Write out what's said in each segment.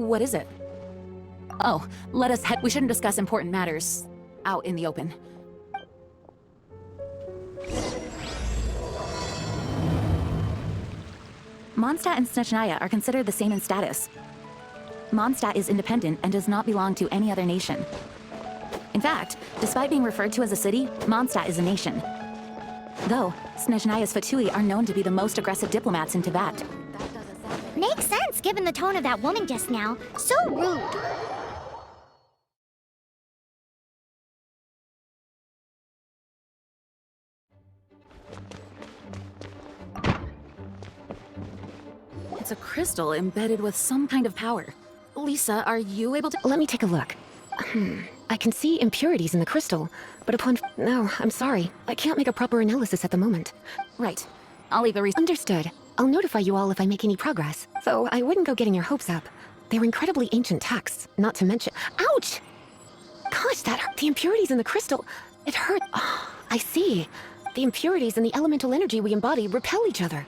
What is it? Oh, let us head. We shouldn't discuss important matters out in the open. Mondstadt and Snezhnaya are considered the same in status. Mondstadt is independent and does not belong to any other nation. In fact, despite being referred to as a city, Mondstadt is a nation. Though, Snezhnaya's Fatui are known to be the most aggressive diplomats in Tibet. Makes sense given the tone of that woman just now. So rude. It's a crystal embedded with some kind of power. Lisa, are you able to— Let me take a look. I can see impurities in the crystal, but No, I'm sorry. I can't make a proper analysis at the moment. Right. I'll leave a Understood. I'll notify you all if I make any progress. Though I wouldn't go getting your hopes up. They're incredibly ancient texts, not to mention— Ouch! Gosh, that hurt. The impurities in the crystal, it hurt. Oh, I see. The impurities and the elemental energy we embody repel each other.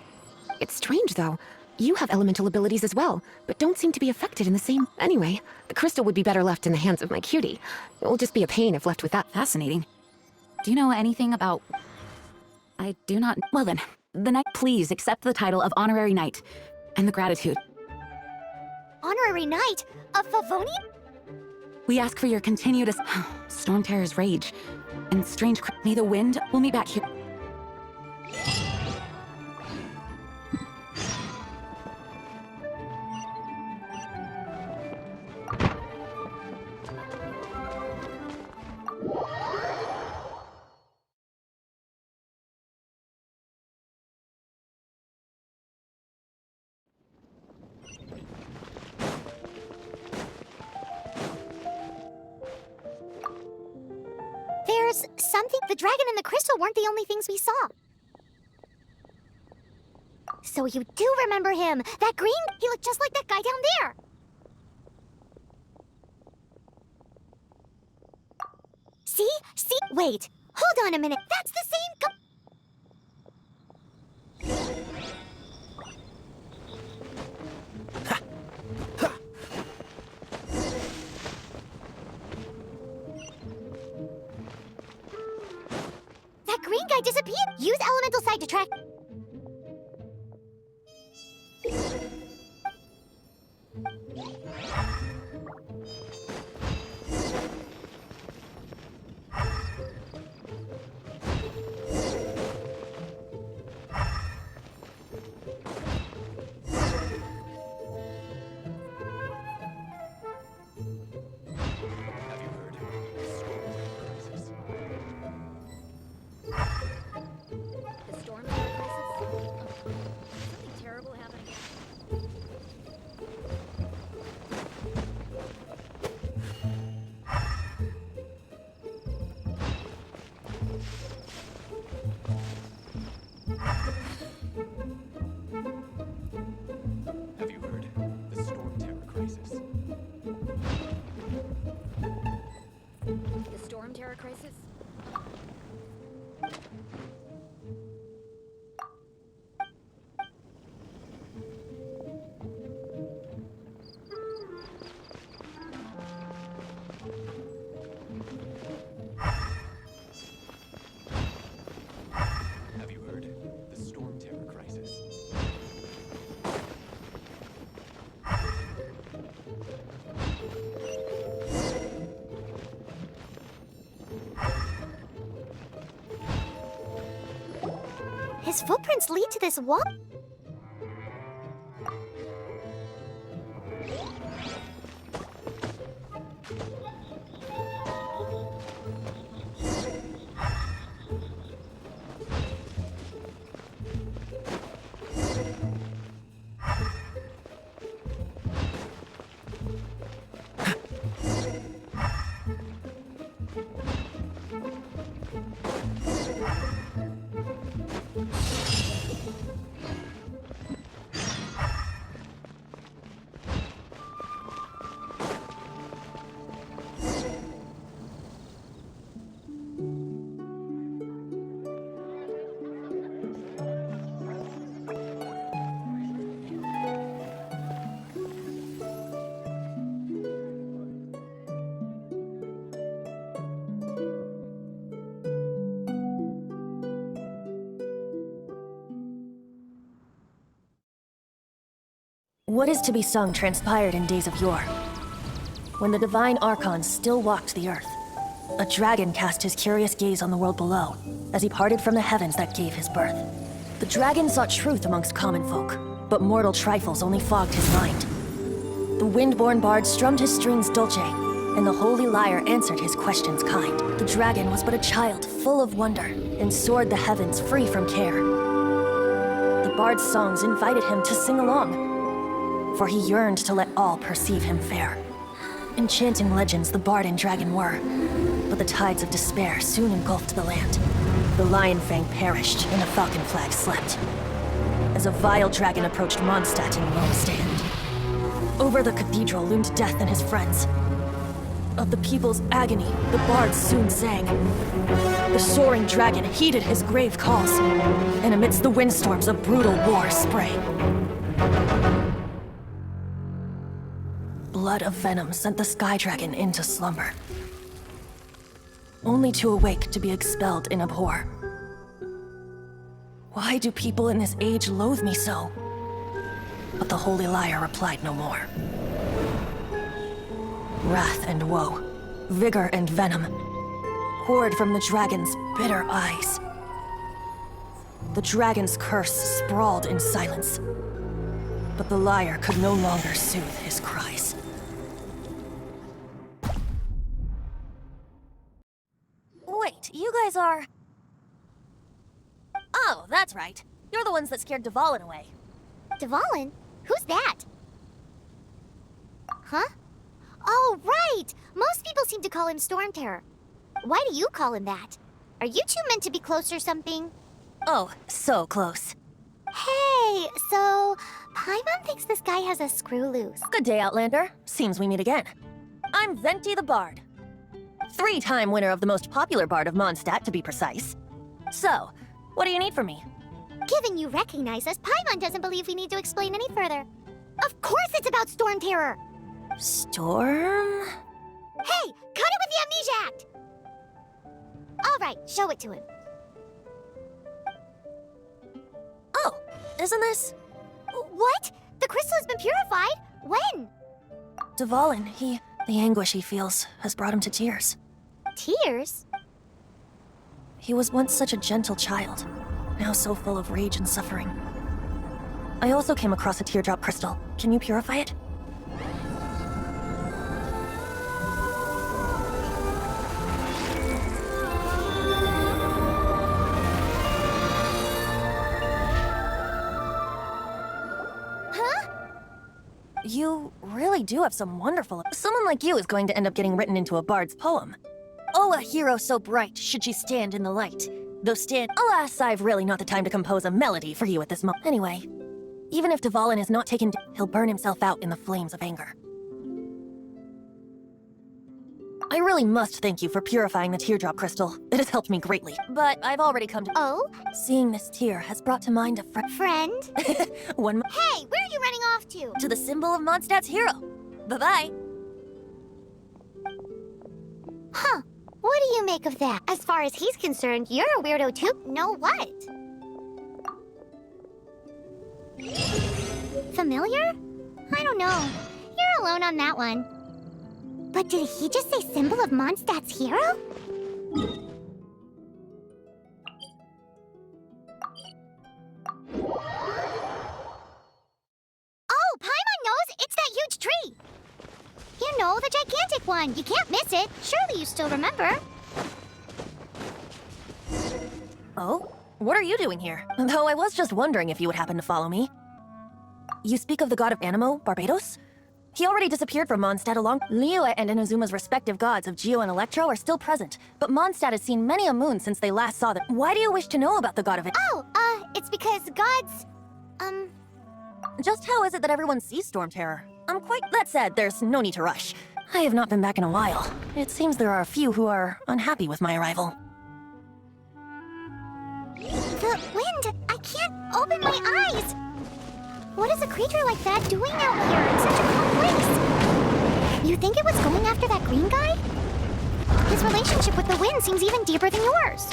It's strange, though. You have elemental abilities as well, but don't seem to be affected in the same— Anyway, the crystal would be better left in the hands of my cutie. It will just be a pain if left with that. Fascinating. Do you know anything about— I do not— Well then, the knight, please accept the title of Honorary Knight, and the gratitude. Honorary Knight of Favonian? We ask for your continued Storm Terror's rage, and strange may the wind will meet back here. There's something— The dragon and the crystal weren't the only things we saw. So you do remember him! That green— He looked just like that guy down there! See? See? Wait. Hold on a minute. That's the same guy— That green guy disappeared! Use elemental sight to track— Crisis? Have you heard? The Storm Terror Crisis. His footprints lead to this wall. What is to be sung transpired in days of yore, when the divine archons still walked the earth. A dragon cast his curious gaze on the world below, as he parted from the heavens that gave his birth. The dragon sought truth amongst common folk, but mortal trifles only fogged his mind. The wind-born bard strummed his strings dulce, and the holy lyre answered his questions kind. The dragon was but a child full of wonder, and soared the heavens free from care. The bard's songs invited him to sing along, for he yearned to let all perceive him fair. Enchanting legends the bard and dragon were, but the tides of despair soon engulfed the land. The lion fang perished, and the falcon flag slept, as a vile dragon approached Mondstadt in lone stand. Over the cathedral loomed death and his friends. Of the people's agony, the bards soon sang. The soaring dragon heeded his grave calls, and amidst the windstorms a brutal war sprang. Blood of venom sent the sky dragon into slumber, only to awake to be expelled in abhor. Why do people in this age loathe me so? But the holy lyre replied no more. Wrath and woe, vigor and venom, poured from the dragon's bitter eyes. The dragon's curse sprawled in silence, but the lyre could no longer soothe his cries. Wait, you guys are... Oh, that's right. You're the ones that scared Dvalin away. Dvalin? Who's that? Huh? Oh, right! Most people seem to call him Storm Terror. Why do you call him that? Are you two meant to be close or something? Oh, so close. Hey, so Paimon thinks this guy has a screw loose. Good day, Outlander. Seems we meet again. I'm Venti the Bard. 3-time winner of the most popular bard of Mondstadt, to be precise. So, what do you need from me? Given you recognize us, Paimon doesn't believe we need to explain any further. Of course it's about Storm Terror! Storm? Hey, cut it with the Amnesia Act! Alright, show it to him. Oh, isn't this... What? The crystal has been purified? When? Dvalin, the anguish he feels has brought him to tears. Tears? He was once such a gentle child, now so full of rage and suffering. I also came across a teardrop crystal. Can you purify it? You really do have some wonderful... Someone like you is going to end up getting written into a bard's poem. Oh, a hero so bright, should she stand in the light. Though alas, I've really not the time to compose a melody for you at this moment. Anyway, even if Dvalin is not taken, he'll burn himself out in the flames of anger. I really must thank you for purifying the teardrop crystal. It has helped me greatly. But I've already come to... Oh? Seeing this tear has brought to mind a Friend? Hey, where are you running off to? To the symbol of Mondstadt's hero. Bye-bye. Huh. What do you make of that? As far as he's concerned, you're a weirdo too. No what? Familiar? I don't know. You're alone on that one. But did he just say symbol of Mondstadt's hero? Oh, Paimon knows! It's that huge tree! You know, the gigantic one. You can't miss it. Surely you still remember. Oh? What are you doing here? Though I was just wondering if you would happen to follow me. You speak of the god of Animo, Barbados? He already disappeared from Mondstadt along... Liyue and Inazuma's respective gods of Geo and Electro are still present, but Mondstadt has seen many a moon since they last saw them. Why do you wish to know about the god of it? Oh, it's because gods... Just how is it that everyone sees Storm Terror? That said, there's no need to rush. I have not been back in a while. It seems there are a few who are unhappy with my arrival. The wind! I can't open my eyes! What is a creature like that doing out here in such a cold place? You think it was going after that green guy? His relationship with the wind seems even deeper than yours.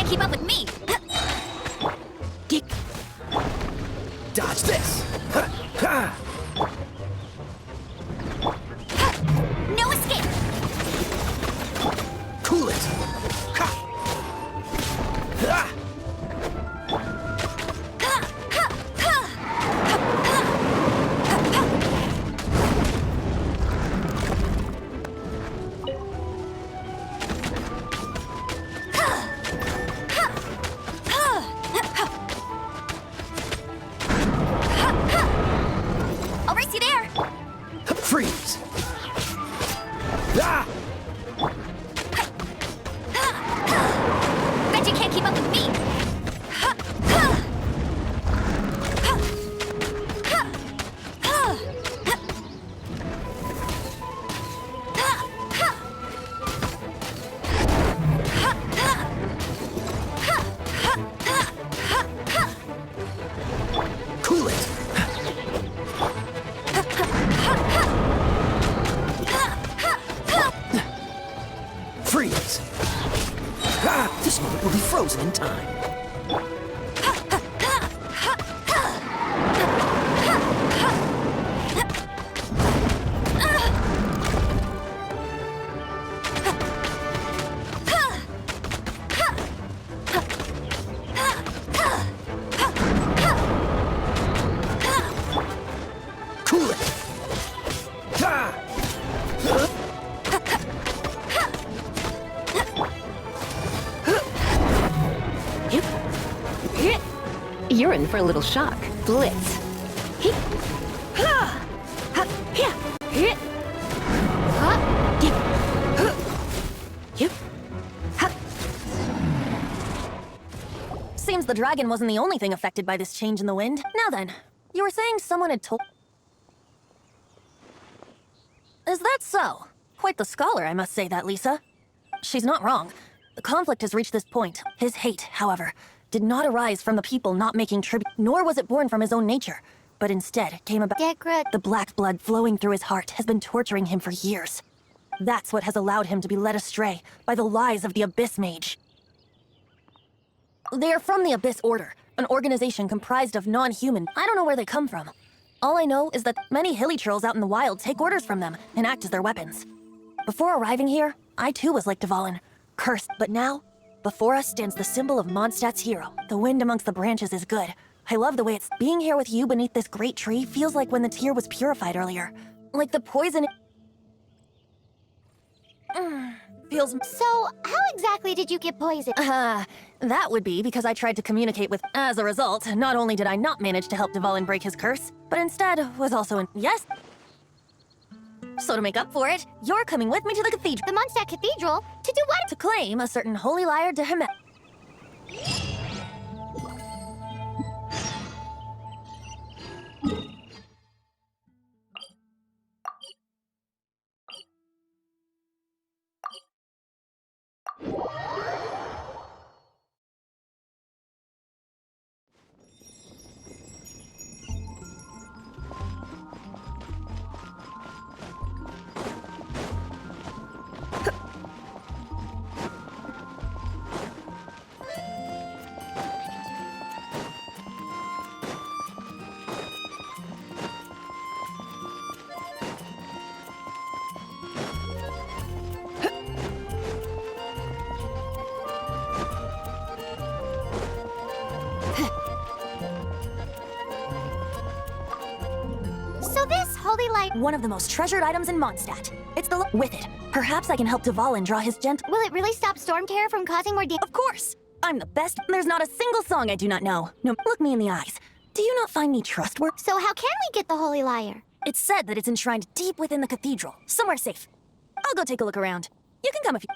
can't keep up with me! Dodge this! No escape! Cool it! I'll race you there! Freeze! Ah! Bet you can't keep up with me! Cool it! Freeze! Ah, this moment will be frozen in time. Cool it! Ah! You're in for a little shock. Blitz. Seems the dragon wasn't the only thing affected by this change in the wind. Now then, you were saying someone had told... Is that so? Quite the scholar, I must say that, Lisa. She's not wrong. The conflict has reached this point. His hate, however, did not arise from the people not making tribute, nor was it born from his own nature, but instead came about... The black blood flowing through his heart has been torturing him for years. That's what has allowed him to be led astray by the lies of the Abyss Mage. They are from the Abyss Order, an organization comprised of non-human. I don't know where they come from. All I know is that many hilly trolls out in the wild take orders from them and act as their weapons. Before arriving here, I too was like Dvalin, cursed, but now, before us stands the symbol of Mondstadt's hero. The wind amongst the branches is good. I love the way it's... Being here with you beneath this great tree feels like when the tear was purified earlier. Like the poison... feels... So, how exactly did you get poisoned? That would be because I tried to communicate with... As a result, not only did I not manage to help Dvalin break his curse, but instead was also in... Yes? So to make up for it, you're coming with me to the cathedral. The Mondstadt Cathedral? To do what? To claim a certain holy lyre to him. So this holy light... One of the most treasured items in Mondstadt. It's the... With it, perhaps I can help Dvalin draw his Will it really stop Storm Terror from causing more damage? Of course! I'm the best. There's not a single song I do not know. No, look me in the eyes. Do you not find me trustworthy? So how can we get the holy lyre? It's said that it's enshrined deep within the cathedral, somewhere safe. I'll go take a look around. You can come if you...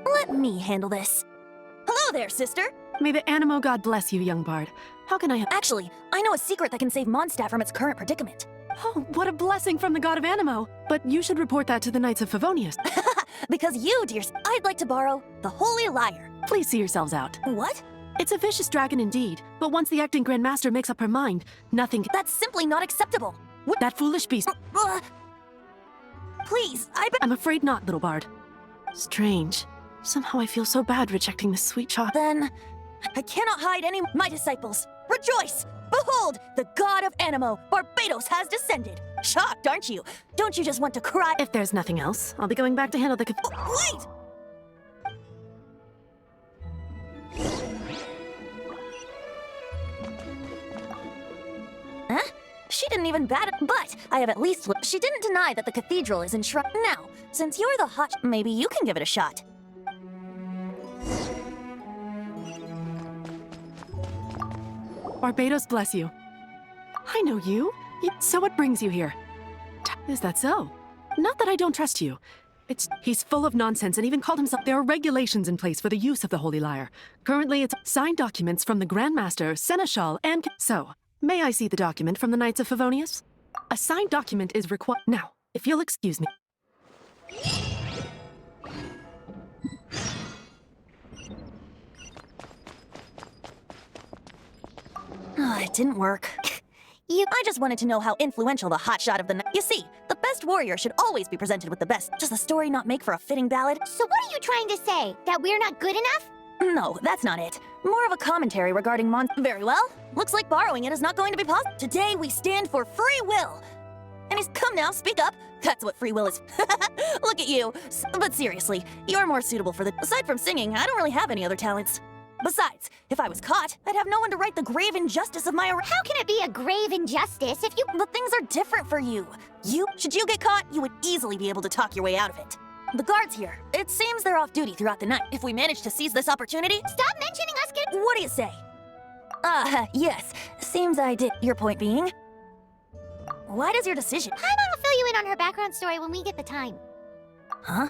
Let me handle this. Hello there, sister! May the Animo God bless you, young bard. How can I help? Actually, I know a secret that can save Mondstadt from its current predicament. Oh, what a blessing from the god of Animo. But you should report that to the Knights of Favonius. Because you, dear, I'd like to borrow the Holy Lyre. Please see yourselves out. What? It's a vicious dragon indeed, but once the acting Grand Master makes up her mind, nothing That's simply not acceptable. That foolish beast. Please, I'm afraid not, little bard. Strange. Somehow I feel so bad rejecting this sweet child. Then, I cannot hide any. My disciples, rejoice! Behold, the god of Animo, Barbados, has descended. Shocked, aren't you? Don't you just want to cry? If there's nothing else, I'll be going back to handle the Wait! Huh? She didn't even bat it, but I have at least she didn't deny that the cathedral is enshrined. Now, since you're the hot, maybe you can give it a shot. Barbados bless you. I know you. So what brings you here? Is that so? Not that I don't trust you. He's full of nonsense and even called himself. There are regulations in place for the use of the Holy Lyre. Currently, it's signed documents from the Grand Master, Seneschal, and... So, may I see the document from the Knights of Favonius? A signed document is required. Now, if you'll excuse me. Oh, it didn't work. I just wanted to know how influential the hotshot of the night. You see, the best warrior should always be presented with the best. Does the story not make for a fitting ballad? So what are you trying to say? That we're not good enough? No, that's not it. More of a commentary regarding Very well. Looks like borrowing it is not going to be possible. Today we stand for free will. And he's come now, speak up. That's what free will is. Look at you. But seriously, you're more suitable for the... Aside from singing, I don't really have any other talents. Besides, if I was caught, I'd have no one to right the grave injustice of my How can it be a grave injustice if you... But things are different for you. Should you get caught, you would easily be able to talk your way out of it. The guards here, it seems they're off duty throughout the night. If we manage to seize this opportunity... Stop mentioning us, kid! What do you say? Yes. Seems I did. Your point being? Why does your decision... Paimon will fill you in on her background story when we get the time. Huh?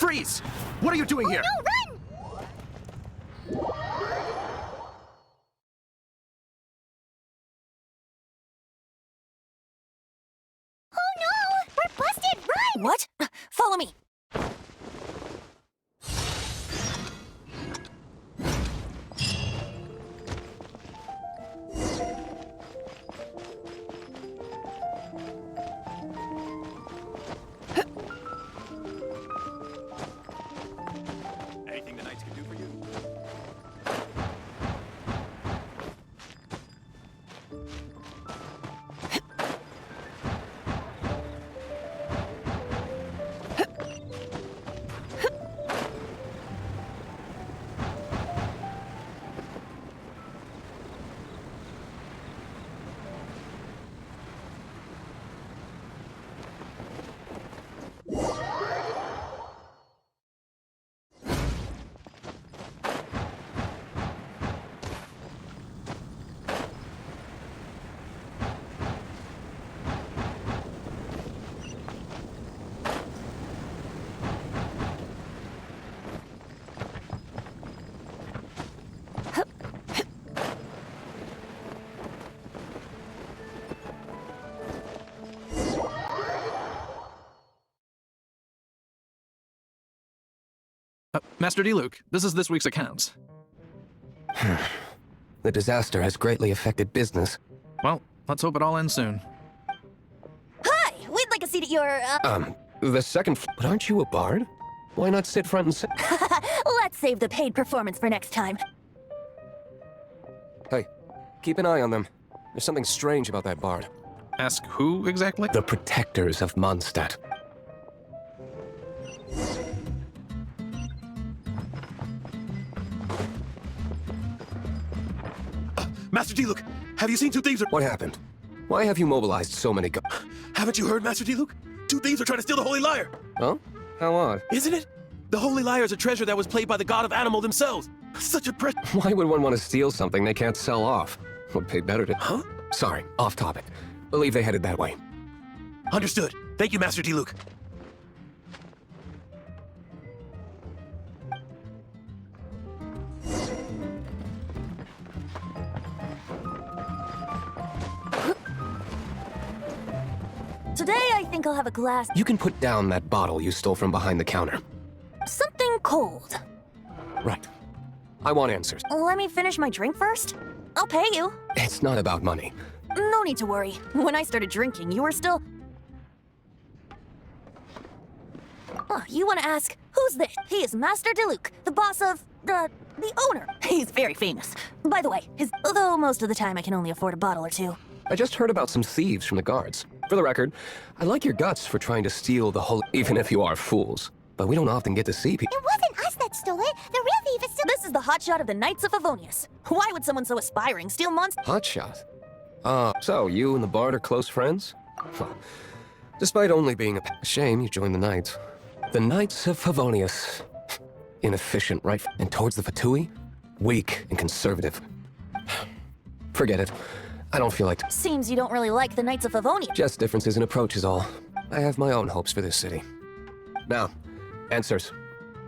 Freeze! What are you doing here? No, run! Oh no! We're busted! Run! What? Follow me. Anything the knights can do for you? Master Diluc, this is this week's accounts. The disaster has greatly affected business. Well, let's hope it all ends soon. Hi! We'd like a seat at your, The second But aren't you a bard? Why not sit front and center? Let's save the paid performance for next time. Hey, keep an eye on them. There's something strange about that bard. Ask who exactly? The protectors of Mondstadt. Master Diluc, have you seen two thieves? What happened? Why have you mobilized so many Haven't you heard, Master Diluc? Two thieves are trying to steal the Holy Lyre. Oh? How odd. Isn't it? The Holy Lyre is a treasure that was played by the god of animal themselves. Such a Why would one want to steal something they can't sell off? Would pay better to... Huh? Sorry, off topic. Believe they headed that way. Understood. Thank you, Master Diluc. Today, I think I'll have a glass. You can put down that bottle you stole from behind the counter. Something cold. Right. I want answers. Let me finish my drink first. I'll pay you. It's not about money. No need to worry. When I started drinking, you were still... Oh, you want to ask, who's this? He is Master Diluc, the boss of... the owner. He's very famous. By the way, although most of the time I can only afford a bottle or two. I just heard about some thieves from the guards. For the record, I like your guts for trying to steal the whole... even if you are fools. But we don't often get to see people... It wasn't us that stole it. The real thief is still... This is the hotshot of the Knights of Favonius. Why would someone so aspiring steal monsters? Hotshot? So you and the bard are close friends? Well, despite only being a shame you joined the Knights. The Knights of Favonius. Inefficient, right? And towards the Fatui? Weak and conservative. Forget it. I don't feel like... Seems you don't really like the Knights of Favonius. Just differences in approach is all. I have my own hopes for this city. Now, answers.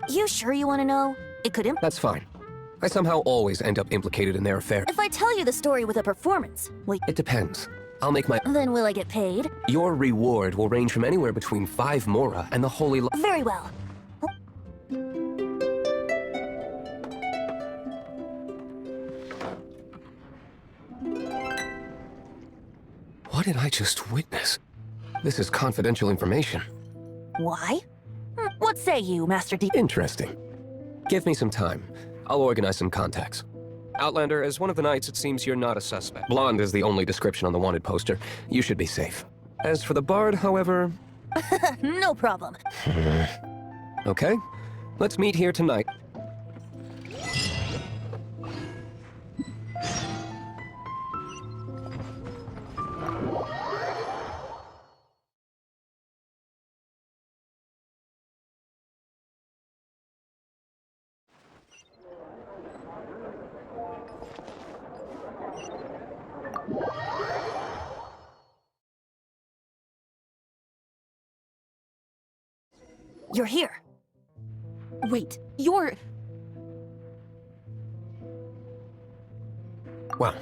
You sure you want to know? It could That's fine. I somehow always end up implicated in their affair. If I tell you the story with a performance, It depends. I'll make my... then will I get paid? Your reward will range from anywhere between 5 mora and the Holy... Very well. What did I just witness? This is confidential information. Why? What say you, Master D? Interesting. Give me some time. I'll organize some contacts. Outlander, as one of the Knights, it seems you're not a suspect. Blonde is the only description on the wanted poster. You should be safe. As for the bard, however... No problem. Okay. Let's meet here tonight. You're here. Wait, you're... Well,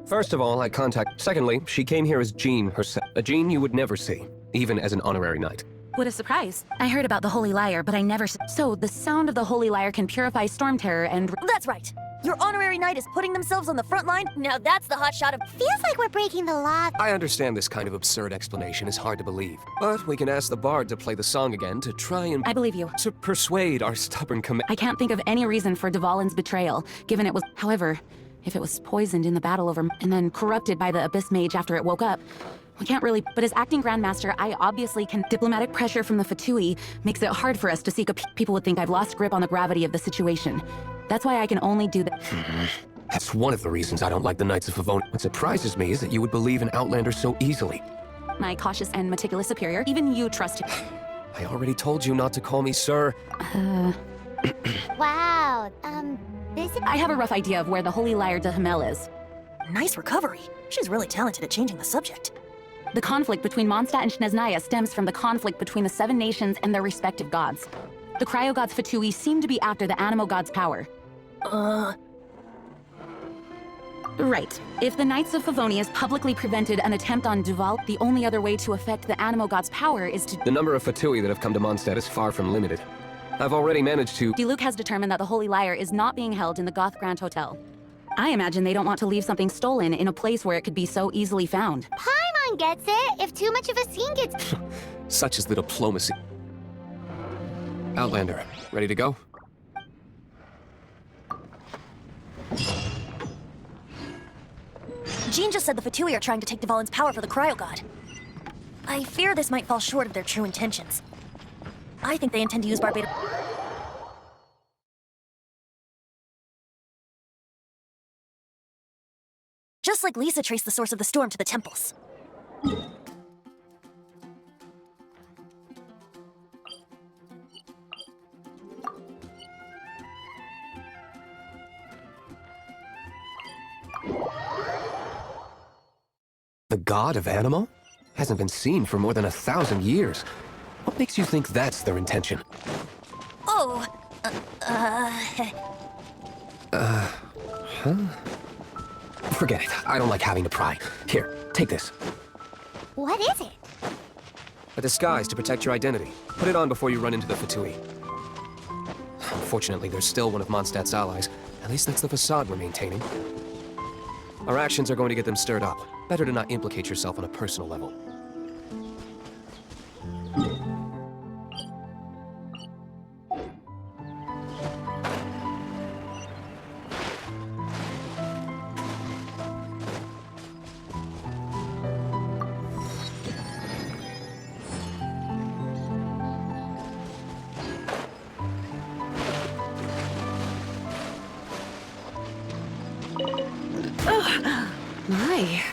first of all, I contact... Secondly, she came here as Jean herself. A Jean you would never see, even as an honorary knight. What a surprise. I heard about the Holy Lyre, but I never... So, the sound of the Holy Lyre can purify storm terror and... That's right. Your honorary knight is putting themselves on the front line. Now that's the hot shot of... Feels like we're breaking the law. I understand this kind of absurd explanation is hard to believe, but we can ask the bard to play the song again to try and... I believe you. To persuade our stubborn I can't think of any reason for Dvalin's betrayal, given it was... However, if it was poisoned in the battle over... and then corrupted by the Abyss Mage after it woke up, we can't really... But as acting Grandmaster, I obviously can... Diplomatic pressure from the Fatui makes it hard for us to seek a... People would think I've lost grip on the gravity of the situation. That's why I can only do that. That's one of the reasons I don't like the Knights of Favonius. What surprises me is that you would believe in Outlander so easily. My cautious and meticulous superior, even you trusted. I already told you not to call me sir. Wow, this... I have a rough idea of where the Holy Lyre de Hamel is. Nice recovery. She's really talented at changing the subject. The conflict between Mondstadt and Snezhnaya stems from the conflict between the Seven Nations and their respective gods. The cryo-gods Fatui seem to be after the Animo god's power. Right. If the Knights of Favonius publicly prevented an attempt on Duval, the only other way to affect the Animo god's power is to... The number of Fatui that have come to Mondstadt is far from limited. I've already managed to... Diluc has determined that the Holy Lyre is not being held in the Goth Grand Hotel. I imagine they don't want to leave something stolen in a place where it could be so easily found. Paimon gets it. If too much of a scene gets... Such is the diplomacy. Outlander, ready to go? Jean just said the Fatui are trying to take Dvalin's power for the Cryo God. I fear this might fall short of their true intentions. I think they intend to use Barbados... Just like Lisa traced the source of the storm to the temples. The god of Animo? Hasn't been seen for more than 1,000 years. What makes you think that's their intention? Oh, Forget it. I don't like having to pry. Here, take this. What is it? A disguise to protect your identity. Put it on before you run into the Fatui. Unfortunately, there's still one of Mondstadt's allies. At least that's the facade we're maintaining. Our actions are going to get them stirred up. Better to not implicate yourself on a personal level. My.